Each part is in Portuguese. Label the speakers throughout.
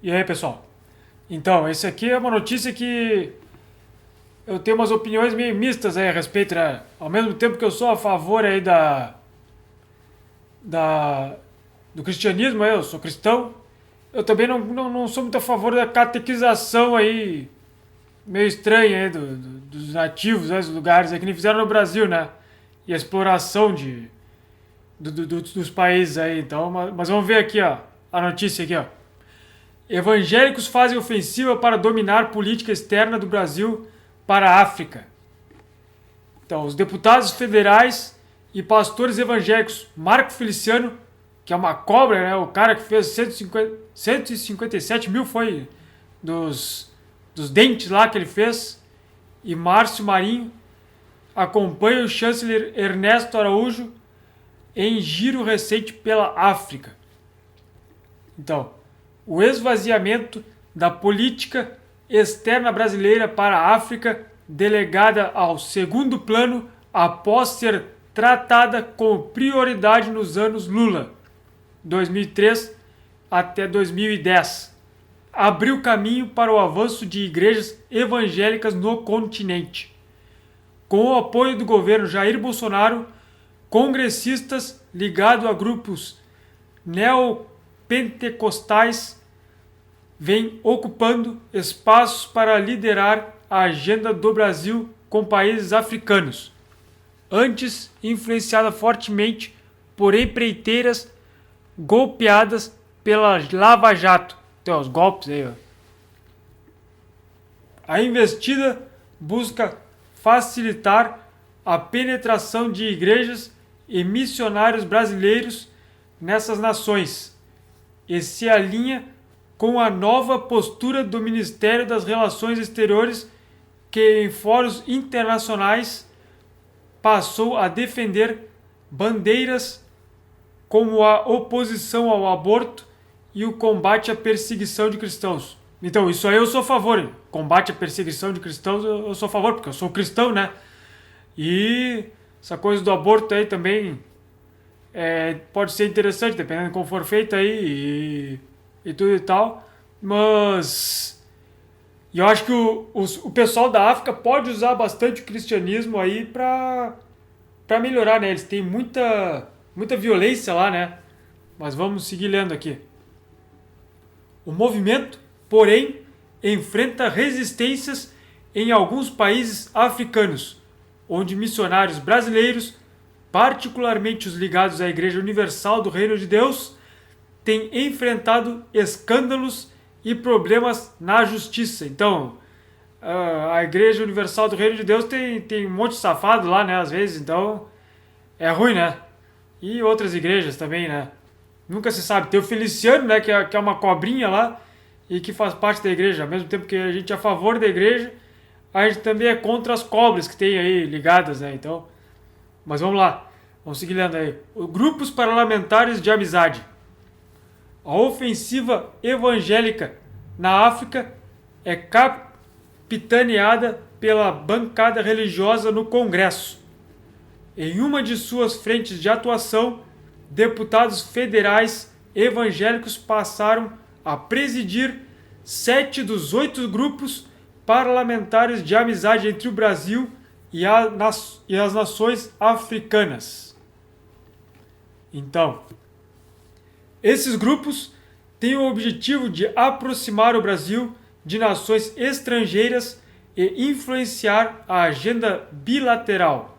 Speaker 1: E aí, pessoal? Então, esse aqui é uma notícia que eu tenho umas opiniões meio mistas aí a respeito, né? Ao mesmo tempo que eu sou a favor aí da, do cristianismo, eu sou cristão, eu também não sou muito a favor da catequização aí, meio estranha aí dos nativos, né, dos lugares aí, que nem fizeram no Brasil, né? E a exploração dos países aí. Então, mas vamos ver aqui, ó, a notícia aqui, ó. Evangélicos fazem ofensiva para dominar política externa do Brasil para a África. Então, os deputados federais e pastores evangélicos Marco Feliciano, que é uma cobra, né? O cara que fez 157 mil foi dos dentes lá que ele fez, e Márcio Marinho acompanham o chanceler Ernesto Araújo em giro recente pela África. Então, o esvaziamento da política externa brasileira para a África, delegada ao segundo plano após ser tratada com prioridade nos anos Lula, 2003 até 2010, abriu caminho para o avanço de igrejas evangélicas no continente. Com o apoio do governo Jair Bolsonaro, congressistas ligados a grupos neopentecostais vem ocupando espaços para liderar a agenda do Brasil com países africanos, antes influenciada fortemente por empreiteiras golpeadas pela Lava Jato. Então, os golpes aí, ó. A investida busca facilitar a penetração de igrejas e missionários brasileiros nessas nações e se alinha com a nova postura do Ministério das Relações Exteriores, que em fóruns internacionais passou a defender bandeiras como a oposição ao aborto e o combate à perseguição de cristãos. Então, isso aí eu sou a favor. Combate à perseguição de cristãos eu sou a favor, porque eu sou cristão, né? E essa coisa do aborto aí também pode ser interessante, dependendo de como for feito aí e tudo e tal. Mas eu acho que o pessoal da África pode usar bastante o cristianismo aí pra melhorar, né? Eles têm muita violência lá, né? Mas vamos seguir lendo aqui. O movimento, porém, enfrenta resistências em alguns países africanos, onde missionários brasileiros, particularmente os ligados à Igreja Universal do Reino de Deus, têm enfrentado escândalos e problemas na justiça. Então, a Igreja Universal do Reino de Deus tem um monte de safado lá, né? Às vezes, então é ruim, né? E outras igrejas também, né? Nunca se sabe. Tem o Feliciano, né? Que é uma cobrinha lá e que faz parte da igreja. Ao mesmo tempo que a gente é a favor da igreja, a gente também é contra as cobras que tem aí ligadas, né? Então, mas vamos lá. Vamos seguir lendo aí. Grupos parlamentares de amizade. A ofensiva evangélica na África é capitaneada pela bancada religiosa no Congresso. Em uma de suas frentes de atuação, deputados federais evangélicos passaram a presidir 7 dos 8 grupos parlamentares de amizade entre o Brasil e as nações africanas. Então, esses grupos têm o objetivo de aproximar o Brasil de nações estrangeiras e influenciar a agenda bilateral.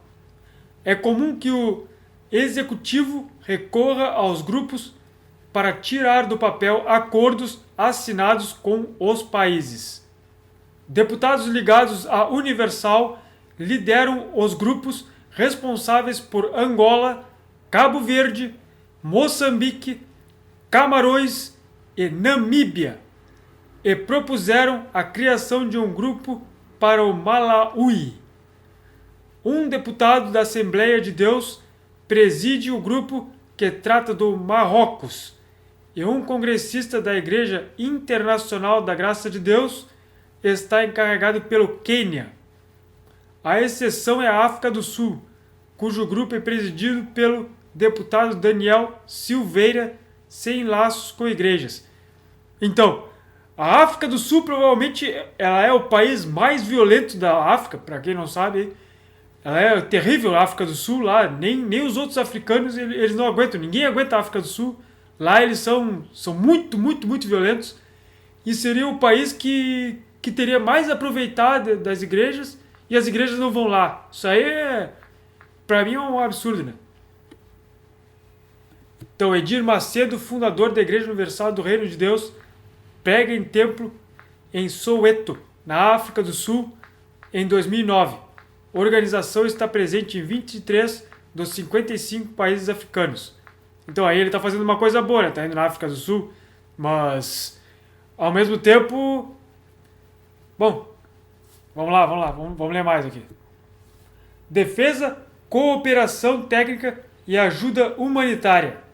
Speaker 1: É comum que o executivo recorra aos grupos para tirar do papel acordos assinados com os países. Deputados ligados à Universal lideram os grupos responsáveis por Angola, Cabo Verde, Moçambique, Camarões e Namíbia e propuseram a criação de um grupo para o Malawi. Um deputado da Assembleia de Deus preside o grupo que trata do Marrocos e um congressista da Igreja Internacional da Graça de Deus está encarregado pelo Quênia. A exceção é a África do Sul, cujo grupo é presidido pelo deputado Daniel Silveira, sem laços com igrejas. Então, A África do Sul provavelmente ela é o país mais violento da África, para quem não sabe. Ela é terrível, a África do Sul lá, nem os outros africanos eles não aguentam, ninguém aguenta a África do Sul. Lá eles são muito, muito, muito violentos. E seria o país que teria mais a aproveitar das igrejas e as igrejas não vão lá. Isso aí pra mim é um absurdo, né? Então, Edir Macedo, fundador da Igreja Universal do Reino de Deus, prega em templo em Soweto, na África do Sul, em 2009. A organização está presente em 23 dos 55 países africanos. Então aí ele está fazendo uma coisa boa, né? Está indo na África do Sul, mas ao mesmo tempo... Bom, vamos ler mais aqui. Defesa, cooperação técnica e ajuda humanitária.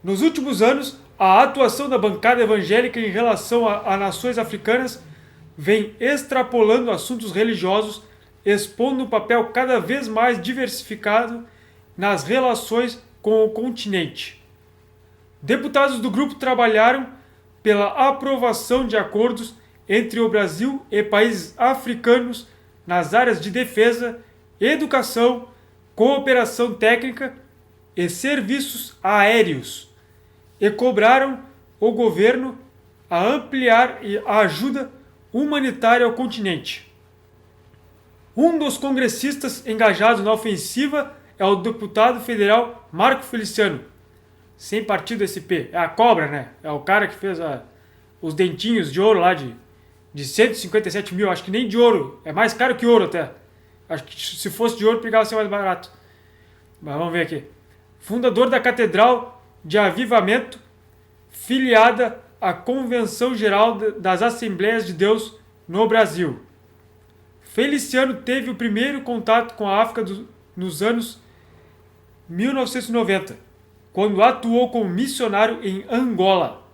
Speaker 1: Nos últimos anos, a atuação da bancada evangélica em relação a nações africanas vem extrapolando assuntos religiosos, expondo um papel cada vez mais diversificado nas relações com o continente. Deputados do grupo trabalharam pela aprovação de acordos entre o Brasil e países africanos nas áreas de defesa, educação, cooperação técnica e serviços aéreos, e cobraram o governo a ampliar a ajuda humanitária ao continente. Um dos congressistas engajados na ofensiva é o deputado federal Marco Feliciano, sem partido SP. É a cobra, né? É o cara que fez os dentinhos de ouro lá de 157 mil. Acho que nem de ouro. É mais caro que ouro até. Acho que se fosse de ouro, pegava ser mais barato. Mas vamos ver aqui. Fundador da Catedral de Avivamento, filiada à Convenção Geral das Assembleias de Deus no Brasil. Feliciano teve o primeiro contato com a África nos anos 1990, quando atuou como missionário em Angola.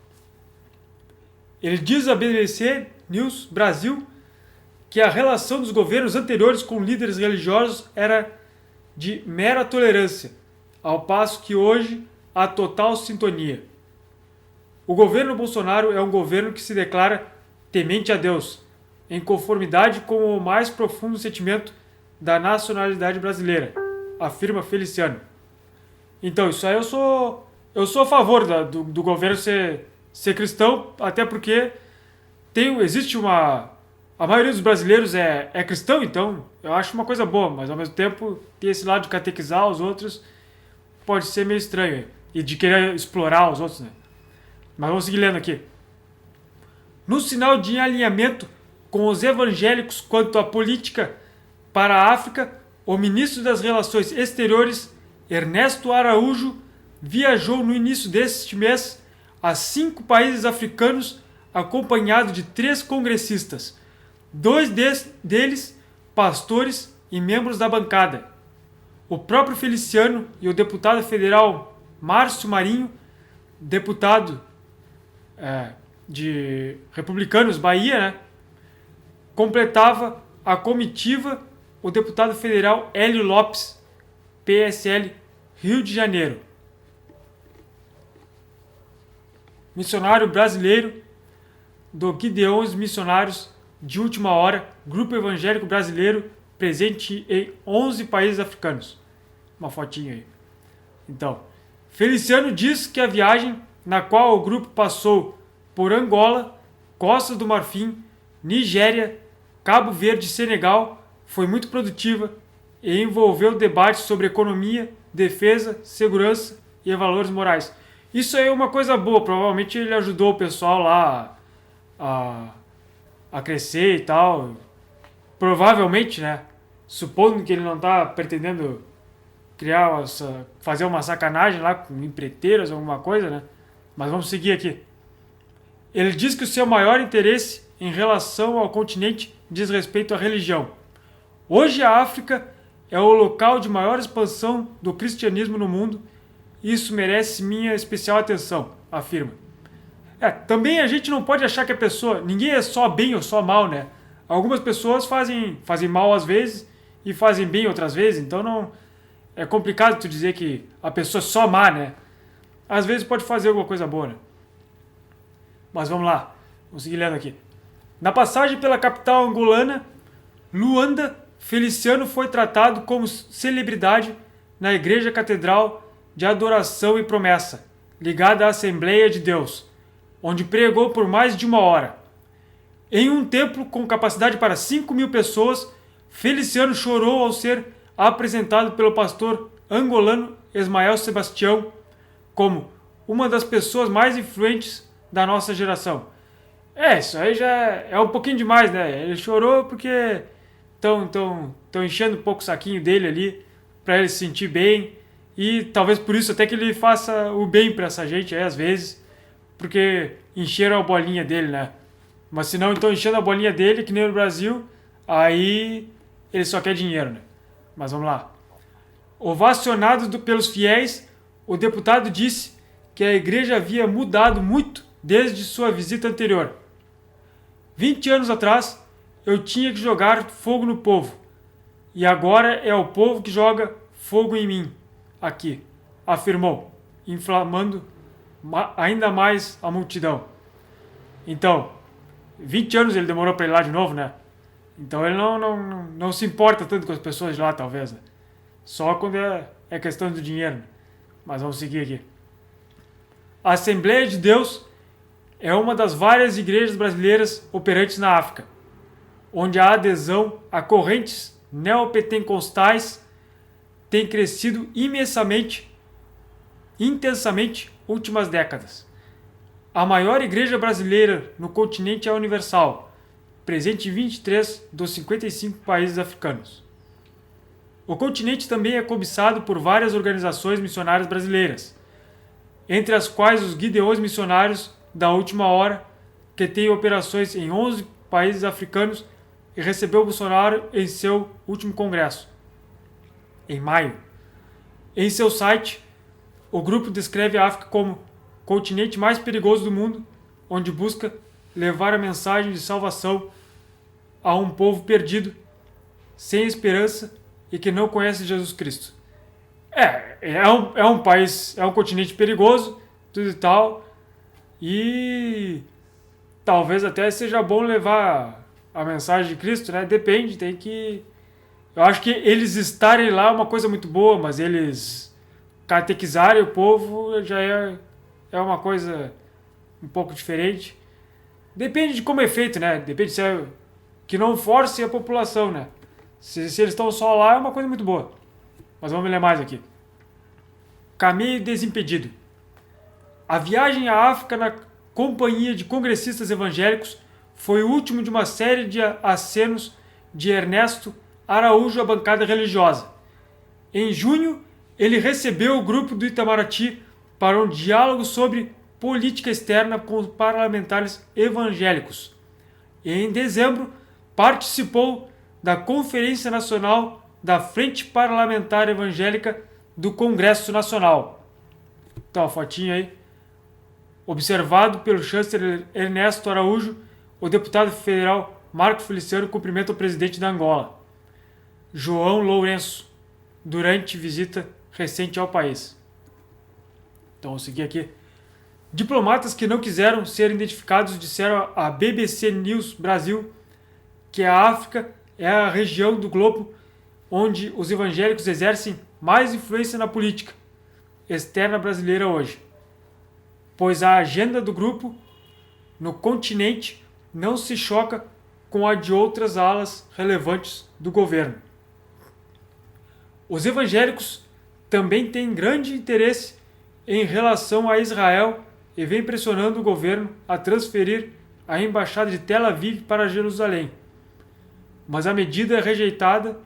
Speaker 1: Ele diz à BBC News Brasil que a relação dos governos anteriores com líderes religiosos era de mera tolerância, ao passo que hoje há total sintonia. O governo Bolsonaro é um governo que se declara temente a Deus, em conformidade com o mais profundo sentimento da nacionalidade brasileira, afirma Feliciano. Então, isso aí eu sou a favor do governo ser cristão, até porque existe a maioria dos brasileiros é cristão, então eu acho uma coisa boa, mas ao mesmo tempo ter esse lado de catequizar os outros pode ser meio estranho, e de querer explorar os outros, né? Mas vamos seguir lendo aqui. No sinal de alinhamento com os evangélicos quanto à política para a África, o ministro das Relações Exteriores, Ernesto Araújo, viajou no início deste mês a 5 países africanos, acompanhado de 3 congressistas, 2 deles pastores e membros da bancada. O próprio Feliciano e o deputado federal Márcio Marinho, deputado de Republicanos Bahia, né, completava a comitiva o deputado federal Hélio Lopes, PSL, Rio de Janeiro. Missionário brasileiro do Gideões Missionários de Última Hora, grupo evangélico brasileiro presente em 11 países africanos. Uma fotinha aí. Então, Feliciano diz que a viagem, na qual o grupo passou por Angola, Costa do Marfim, Nigéria, Cabo Verde e Senegal, foi muito produtiva e envolveu debates sobre economia, defesa, segurança e valores morais. Isso aí é uma coisa boa, provavelmente ele ajudou o pessoal lá a crescer e tal. Provavelmente, né? Supondo que ele não está pretendendo fazer uma sacanagem lá com empreiteiras ou alguma coisa, né? Mas vamos seguir aqui. Ele diz que o seu maior interesse em relação ao continente diz respeito à religião. Hoje a África é o local de maior expansão do cristianismo no mundo e isso merece minha especial atenção, afirma. Também a gente não pode achar que a pessoa... Ninguém é só bem ou só mal, né? Algumas pessoas fazem mal às vezes e fazem bem outras vezes, então não... É complicado tu dizer que a pessoa é só má, né? Às vezes pode fazer alguma coisa boa, né? Mas vamos lá. Vamos seguir lendo aqui. Na passagem pela capital angolana, Luanda, Feliciano foi tratado como celebridade na Igreja Catedral de Adoração e Promessa, ligada à Assembleia de Deus, onde pregou por mais de 1 hora. Em um templo com capacidade para 5.000 pessoas, Feliciano chorou ao ser apresentado pelo pastor angolano Ismael Sebastião como uma das pessoas mais influentes da nossa geração. Isso aí já é um pouquinho demais, né? Ele chorou porque estão enchendo um pouco o saquinho dele ali para ele se sentir bem, e talvez por isso até que ele faça o bem para essa gente aí às vezes, porque encheram a bolinha dele, né? Mas se não estão enchendo a bolinha dele, que nem no Brasil, aí ele só quer dinheiro, né? Mas vamos lá. Ovacionado pelos fiéis, o deputado disse que a igreja havia mudado muito desde sua visita anterior. 20 anos atrás, eu tinha que jogar fogo no povo, e agora é o povo que joga fogo em mim, aqui, afirmou, inflamando ainda mais a multidão. Então, 20 anos ele demorou para ir lá de novo, né? Então ele não se importa tanto com as pessoas de lá, talvez, né? Só quando é questão do dinheiro, né? Mas vamos seguir aqui. A Assembleia de Deus é uma das várias igrejas brasileiras operantes na África, onde a adesão a correntes neopentecostais tem crescido intensamente últimas décadas. A maior igreja brasileira no continente é a Universal, presente em 23 dos 55 países africanos. O continente também é cobiçado por várias organizações missionárias brasileiras, entre as quais os Gideões Missionários da Última Hora, que tem operações em 11 países africanos e recebeu Bolsonaro em seu último congresso, em maio. Em seu site, o grupo descreve a África como o continente mais perigoso do mundo, onde busca levar a mensagem de salvação a um povo perdido, sem esperança e que não conhece Jesus Cristo. É um país, é um continente perigoso, tudo e tal, e talvez até seja bom levar a mensagem de Cristo, né? Depende, tem que... Eu acho que eles estarem lá é uma coisa muito boa, mas eles catequizarem o povo já é uma coisa um pouco diferente. Depende de como é feito, né? Depende se é que não force a população, né? Se eles estão só lá é uma coisa muito boa. Mas vamos ler mais aqui. Caminho desimpedido. A viagem à África na companhia de congressistas evangélicos foi o último de uma série de acenos de Ernesto Araújo à bancada religiosa. Em junho, ele recebeu o grupo do Itamaraty para um diálogo sobre política externa com os parlamentares evangélicos. E em dezembro, participou da Conferência Nacional da Frente Parlamentar Evangélica do Congresso Nacional. Então, a fotinha aí. Observado pelo chanceler Ernesto Araújo, o deputado federal Marco Feliciano cumprimenta o presidente da Angola, João Lourenço, durante visita recente ao país. Então, vou seguir aqui. Diplomatas que não quiseram ser identificados disseram à BBC News Brasil que a África é a região do globo onde os evangélicos exercem mais influência na política externa brasileira hoje, pois a agenda do grupo no continente não se choca com a de outras alas relevantes do governo. Os evangélicos também têm grande interesse em relação a Israel e vem pressionando o governo a transferir a embaixada de Tel Aviv para Jerusalém. Mas a medida é rejeitada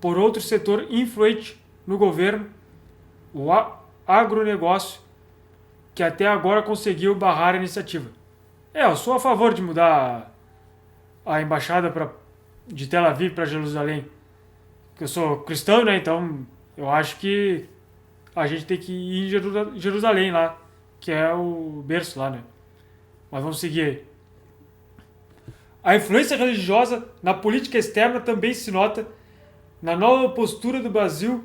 Speaker 1: por outro setor influente no governo, o agronegócio, que até agora conseguiu barrar a iniciativa. Eu sou a favor de mudar a embaixada de Tel Aviv para Jerusalém. Eu sou cristão, né? Então eu acho que a gente tem que ir em Jerusalém lá, que é o berço lá, né? Mas vamos seguir aí. A influência religiosa na política externa também se nota na nova postura do Brasil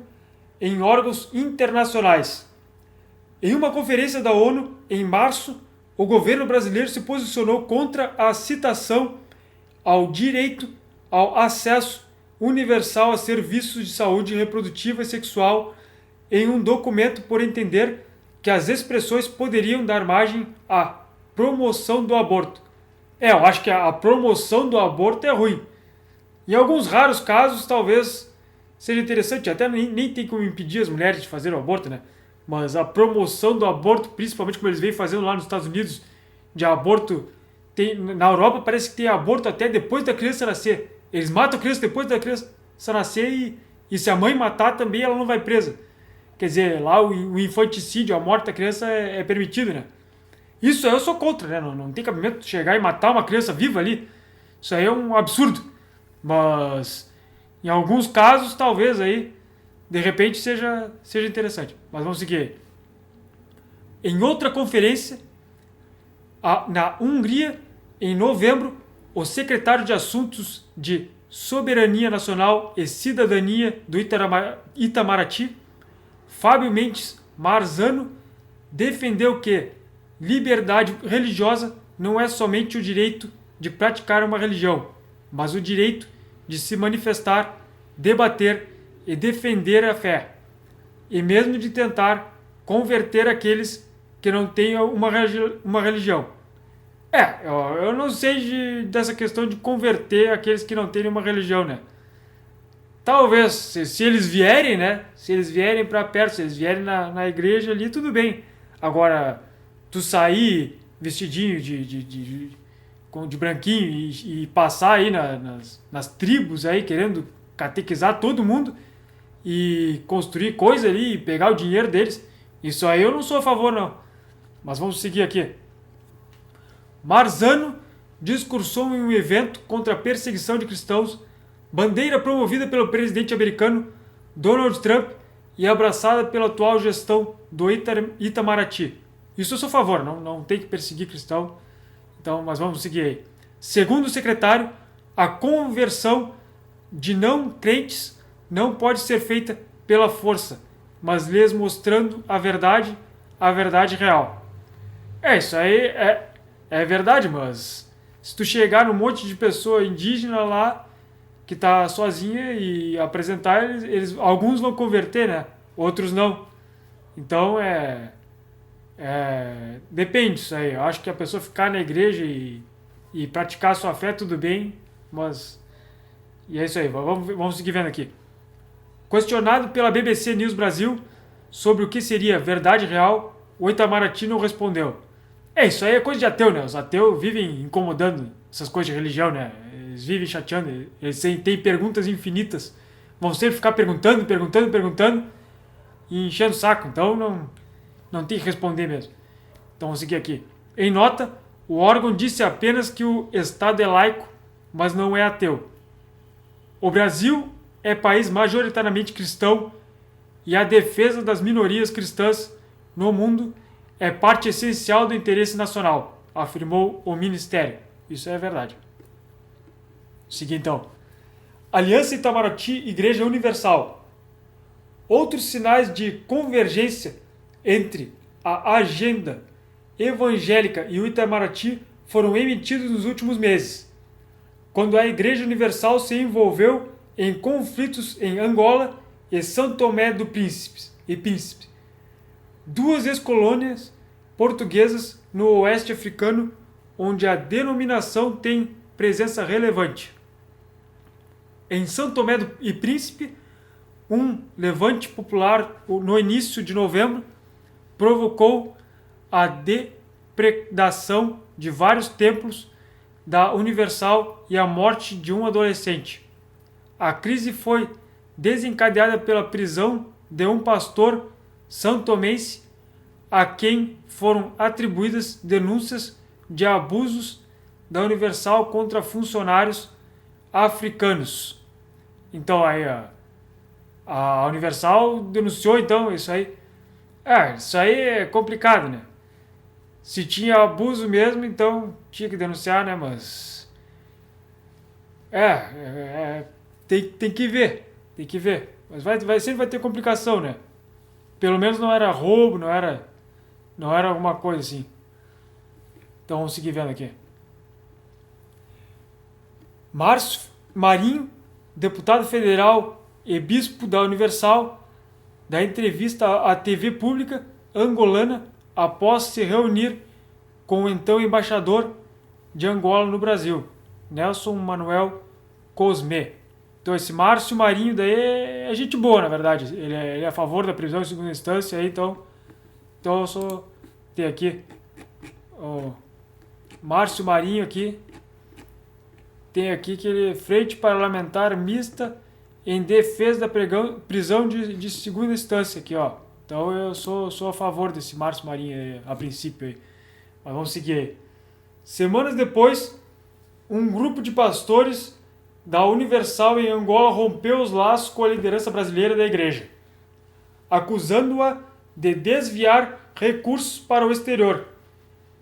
Speaker 1: em órgãos internacionais. Em uma conferência da ONU, em março, o governo brasileiro se posicionou contra a citação ao direito ao acesso universal a serviços de saúde reprodutiva e sexual em um documento por entender que as expressões poderiam dar margem à promoção do aborto. Eu acho que a promoção do aborto é ruim. Em alguns raros casos, talvez seja interessante, até nem tem como impedir as mulheres de fazer o aborto, né? Mas a promoção do aborto, principalmente como eles vêm fazendo lá nos Estados Unidos, de aborto, na Europa parece que tem aborto até depois da criança nascer. Eles matam a criança depois da criança nascer e se a mãe matar também ela não vai presa. Quer dizer, lá o infanticídio, a morte da criança é permitido, né? Isso aí eu sou contra, né? Não tem cabimento chegar e matar uma criança viva ali. Isso aí é um absurdo. Mas em alguns casos, talvez aí, de repente, seja interessante. Mas vamos seguir aí. Em outra conferência, na Hungria, em novembro, o secretário de Assuntos de Soberania Nacional e Cidadania do Itamaraty, Fábio Mendes Marzano, defendeu que liberdade religiosa não é somente o direito de praticar uma religião, mas o direito de se manifestar, debater e defender a fé, e mesmo de tentar converter aqueles que não tenham uma religião. Eu não sei dessa questão de converter aqueles que não têm uma religião, né? Talvez, se eles vierem, né? Se eles vierem para perto, se eles vierem na igreja ali, tudo bem. Agora, tu sair vestidinho de branquinho e passar aí nas tribos aí, querendo catequizar todo mundo e construir coisa ali e pegar o dinheiro deles, isso aí eu não sou a favor, não. Mas vamos seguir aqui. Marzano discursou em um evento contra a perseguição de cristãos, bandeira promovida pelo presidente americano Donald Trump e abraçada pela atual gestão do Itamaraty. Isso eu sou a favor, não tem que perseguir cristão. Então, mas vamos seguir aí. Segundo o secretário, a conversão de não crentes não pode ser feita pela força, mas lhes mostrando a verdade real. Isso aí é verdade, mas se tu chegar num monte de pessoa indígena lá que tá sozinha e apresentar, alguns vão converter, né? Outros não. Então depende disso aí. Eu acho que a pessoa ficar na igreja e praticar a sua fé, tudo bem, mas... E é isso aí, vamos seguir vendo aqui. Questionado pela BBC News Brasil sobre o que seria verdade real, o Itamaraty não respondeu. Isso aí é coisa de ateu, né? Os ateus vivem incomodando essas coisas de religião, né? Eles vivem chateando, eles têm perguntas infinitas. Vão sempre ficar perguntando e enchendo o saco. Então não tem que responder mesmo. Então vamos seguir aqui. Em nota, o órgão disse apenas que o Estado é laico, mas não é ateu. O Brasil é país majoritariamente cristão e a defesa das minorias cristãs no mundo é parte essencial do interesse nacional, afirmou o Ministério. Isso é verdade. Seguir então. Aliança Itamaraty Igreja Universal. Outros sinais de convergência entre a agenda evangélica e o Itamaraty foram emitidos nos últimos meses, quando a Igreja Universal se envolveu em conflitos em Angola e São Tomé do Príncipe, duas ex-colônias portuguesas no oeste africano, onde a denominação tem presença relevante. Em São Tomé e Príncipe, um levante popular no início de novembro provocou a depredação de vários templos da Universal e a morte de um adolescente. A crise foi desencadeada pela prisão de um pastor santomense a quem foram atribuídas denúncias de abusos da Universal contra funcionários africanos. Então aí a Universal denunciou então isso aí. Isso aí é complicado, né? Se tinha abuso mesmo, então tinha que denunciar, né? Mas tem que ver, Mas sempre vai ter complicação, né? Pelo menos não era roubo, não era alguma coisa assim. Então vamos seguir vendo aqui. Márcio Marinho, deputado federal e bispo da Universal, dá entrevista à TV pública angolana após se reunir com o então embaixador de Angola no Brasil, Nelson Manuel Cosme. Então esse Márcio Marinho daí é gente boa, na verdade. Ele é a favor da prisão em segunda instância, aí, então eu só tenho aqui o Márcio Marinho aqui. Tem aqui que ele é frente parlamentar mista em defesa da prisão de segunda instância aqui, ó. Então eu sou a favor desse Márcio Marinho aí, a princípio aí. Mas vamos seguir aí. Semanas depois, um grupo de pastores da Universal em Angola rompeu os laços com a liderança brasileira da igreja, acusando-a de desviar recursos para o exterior,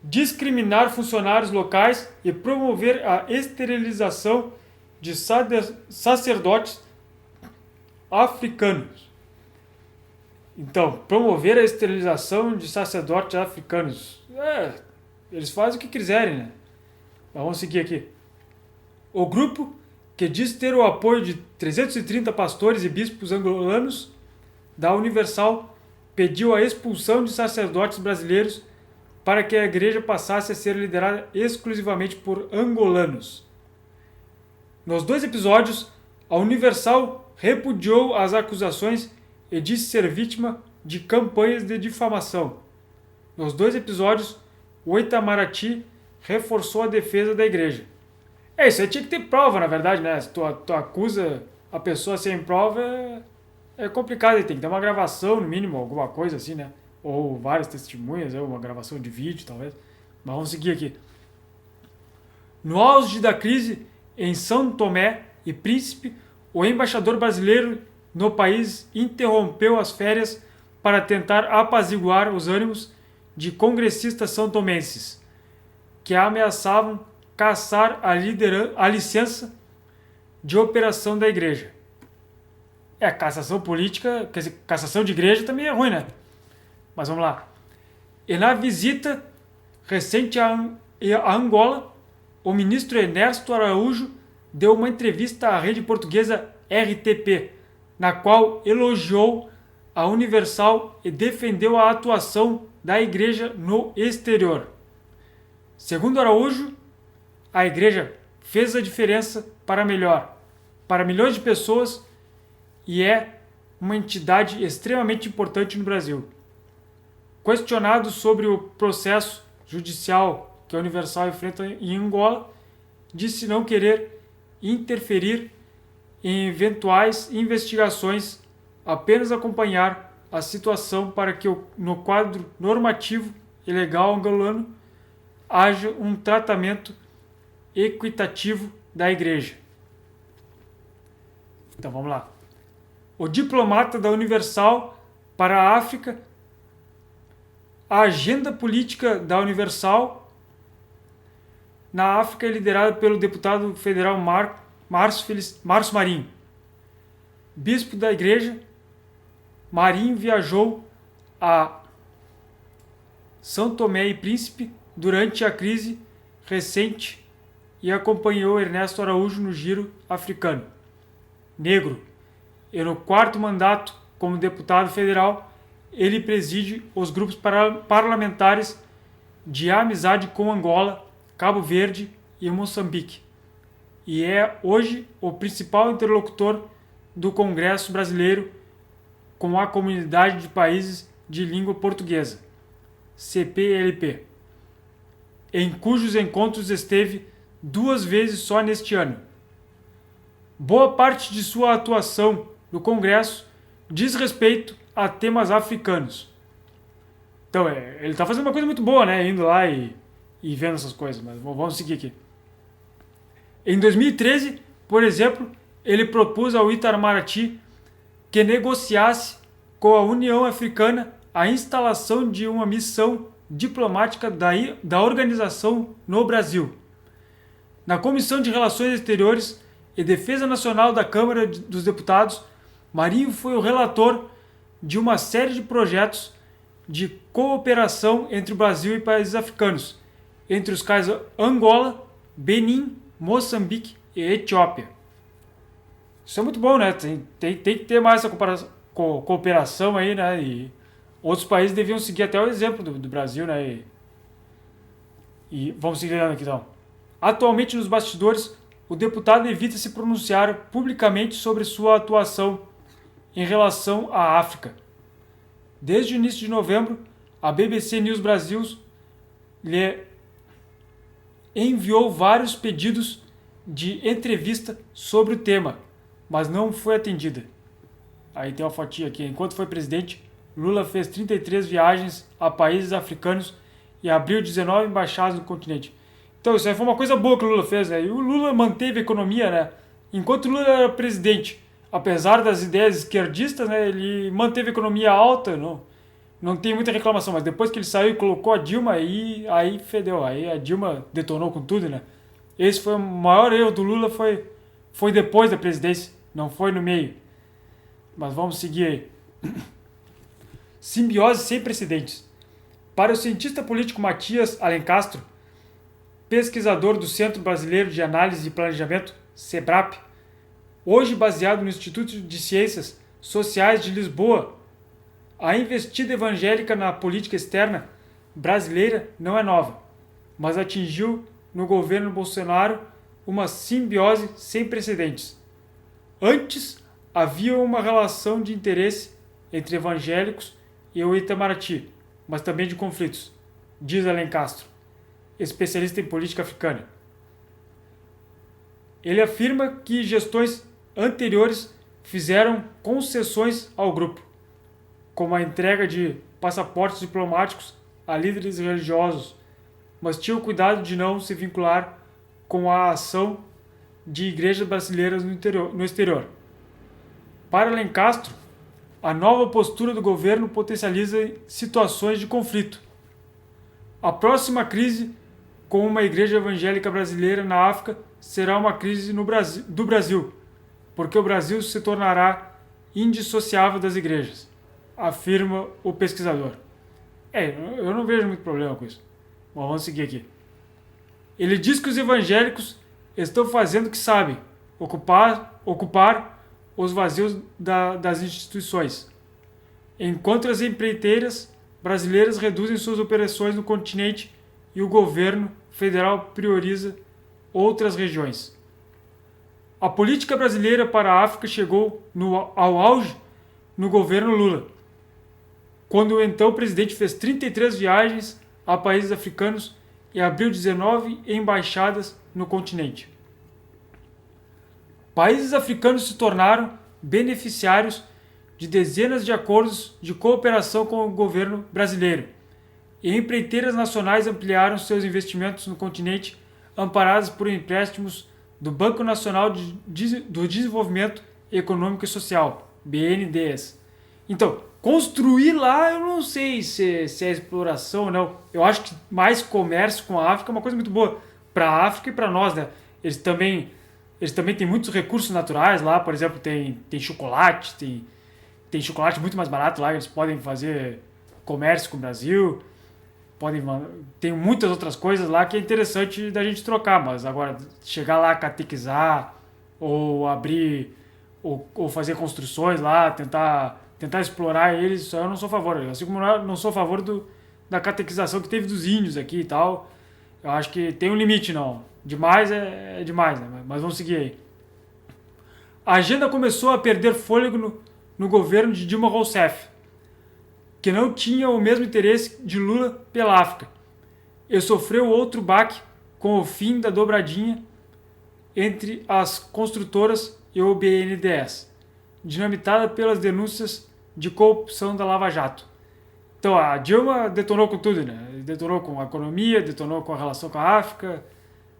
Speaker 1: discriminar funcionários locais e promover a esterilização de sacerdotes africanos. Então, promover a esterilização de sacerdotes africanos. Eles fazem o que quiserem, né? Mas vamos seguir aqui. O grupo, que diz ter o apoio de 330 pastores e bispos angolanos da Universal, pediu a expulsão de sacerdotes brasileiros para que a igreja passasse a ser liderada exclusivamente por angolanos. Nos 2 episódios, a Universal repudiou as acusações e disse ser vítima de campanhas de difamação. Nos 2 episódios, o Itamaraty reforçou a defesa da igreja. Isso aí tinha que ter prova, na verdade, né? Se tu acusa a pessoa sem prova, é complicado. Tem que ter uma gravação, no mínimo, alguma coisa assim, né? Ou várias testemunhas, ou uma gravação de vídeo, talvez. Mas vamos seguir aqui. No auge da crise em São Tomé e Príncipe, o embaixador brasileiro no país interrompeu as férias para tentar apaziguar os ânimos de congressistas são-tomenses, que ameaçavam caçar a licença de operação da igreja. Cassação política, quer dizer, cassação de igreja também é ruim, né? Mas vamos lá. E na visita recente a Angola, o ministro Ernesto Araújo deu uma entrevista à rede portuguesa RTP, na qual elogiou a Universal e defendeu a atuação da igreja no exterior. Segundo Araújo, a igreja fez a diferença para melhor, para milhões de pessoas, e é uma entidade extremamente importante no Brasil. Questionado sobre o processo judicial que a Universal enfrenta em Angola, disse não querer interferir em eventuais investigações, apenas acompanhar a situação para que no quadro normativo e legal angolano haja um tratamento equitativo da igreja. Então vamos lá. O diplomata da Universal para a África. A agenda política da Universal na África é liderada pelo deputado federal Márcio Marinho. Bispo da igreja, Marinho viajou a São Tomé e Príncipe durante a crise recente e acompanhou Ernesto Araújo no giro africano. Negro. E no 4º mandato como deputado federal, ele preside os grupos parlamentares de amizade com Angola, Cabo Verde e Moçambique. E é hoje o principal interlocutor do Congresso Brasileiro com a Comunidade de Países de Língua Portuguesa, CPLP, em cujos encontros esteve 2 vezes só neste ano. Boa parte de sua atuação no Congresso diz respeito a temas africanos. Então, ele está fazendo uma coisa muito boa, né? Indo lá e vendo essas coisas, mas vamos seguir aqui. Em 2013, por exemplo, ele propôs ao Itamaraty que negociasse com a União Africana a instalação de uma missão diplomática da organização no Brasil. Na Comissão de Relações Exteriores e Defesa Nacional da Câmara dos Deputados, Marinho foi o relator de uma série de projetos de cooperação entre o Brasil e países africanos, entre os casos Angola, Benin, Moçambique e Etiópia. Isso é muito bom, né? Tem que ter mais essa cooperação aí, né? E outros países deviam seguir até o exemplo do Brasil, né? E vamos seguir aqui então. Atualmente nos bastidores, o deputado evita se pronunciar publicamente sobre sua atuação em relação à África. Desde o início de novembro, a BBC News Brasil lhe enviou vários pedidos de entrevista sobre o tema, mas não foi atendida. Aí tem uma fotinha aqui. Enquanto foi presidente, Lula fez 33 viagens a países africanos e abriu 19 embaixadas no continente. Então isso aí foi uma coisa boa que o Lula fez, né? E o Lula manteve a economia, né? Enquanto o Lula era presidente, apesar das ideias esquerdistas, né, ele manteve a economia alta, não tem muita reclamação, mas depois que ele saiu e colocou a Dilma, aí fedeu, aí a Dilma detonou com tudo, né? Esse foi o maior erro do Lula, foi depois da presidência, não foi no meio. Mas vamos seguir aí. Simbiose sem precedentes. Para o cientista político Matias Alencastro, pesquisador do Centro Brasileiro de Análise e Planejamento, CEBRAP, hoje baseado no Instituto de Ciências Sociais de Lisboa, a investida evangélica na política externa brasileira não é nova, mas atingiu no governo Bolsonaro uma simbiose sem precedentes. Antes, havia uma relação de interesse entre evangélicos e o Itamaraty, mas também de conflitos, diz Alencastro, especialista em política africana. Ele afirma que gestões anteriores fizeram concessões ao grupo, como a entrega de passaportes diplomáticos a líderes religiosos, mas tinham cuidado de não se vincular com a ação de igrejas brasileiras no exterior. Para Alencastro, a nova postura do governo potencializa situações de conflito. A próxima crise com uma igreja evangélica brasileira na África será uma crise do Brasil, porque o Brasil se tornará indissociável das igrejas, afirma o pesquisador. Eu não vejo muito problema com isso. Bom, vamos seguir aqui. Ele diz que os evangélicos estão fazendo o que sabem, ocupar os vazios das instituições, enquanto as empreiteiras brasileiras reduzem suas operações no continente e o governo federal prioriza outras regiões. A política brasileira para a África chegou ao auge no governo Lula, quando o então presidente fez 33 viagens a países africanos e abriu 19 embaixadas no continente. Países africanos se tornaram beneficiários de dezenas de acordos de cooperação com o governo brasileiro, e empreiteiras nacionais ampliaram seus investimentos no continente, amparadas por empréstimos do Banco Nacional do Desenvolvimento Econômico e Social, BNDES. Então, construir lá, eu não sei se é exploração ou não. Eu acho que mais comércio com a África é uma coisa muito boa para a África e para nós, né? Eles também têm muitos recursos naturais lá, por exemplo, tem chocolate, tem chocolate muito mais barato lá, eles podem fazer comércio com o Brasil, tem muitas outras coisas lá que é interessante da gente trocar, mas agora chegar lá, catequizar, ou abrir, ou fazer construções lá, tentar explorar eles, isso eu não sou a favor. Assim como eu não sou a favor da catequização que teve dos índios aqui e tal. Eu acho que tem um limite, não. Demais é demais, né? Mas vamos seguir aí. A agenda começou a perder fôlego no governo de Dilma Rousseff, que não tinha o mesmo interesse de Lula pela África, e sofreu outro baque com o fim da dobradinha entre as construtoras e o BNDES, dinamitada pelas denúncias de corrupção da Lava Jato. Então a Dilma detonou com tudo, né? Detonou com a economia, detonou com a relação com a África,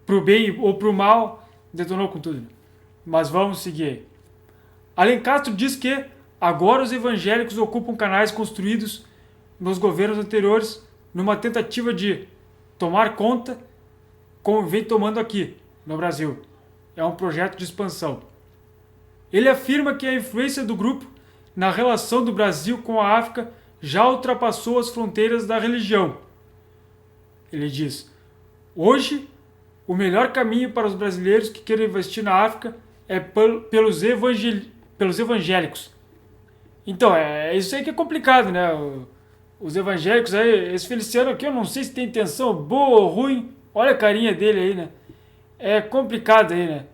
Speaker 1: pro bem ou pro mal, detonou com tudo. Mas vamos seguir aí. Alencastro diz que agora os evangélicos ocupam canais construídos nos governos anteriores numa tentativa de tomar conta como vem tomando aqui no Brasil. É um projeto de expansão. Ele afirma que a influência do grupo na relação do Brasil com a África já ultrapassou as fronteiras da religião. Ele diz: Hoje, o melhor caminho para os brasileiros que queiram investir na África é pelos evangélicos. Então, é isso aí que é complicado, né? Os evangélicos aí, esse Feliciano aqui, eu não sei se tem intenção boa ou ruim. Olha a carinha dele aí, né? É complicado aí, né?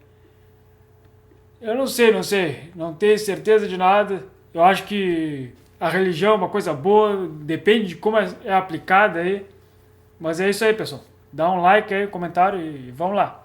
Speaker 1: Eu não sei, não tenho certeza de nada. Eu acho que a religião é uma coisa boa, depende de como é aplicada aí. Mas é isso aí, pessoal. Dá um like aí, comentário e vamos lá.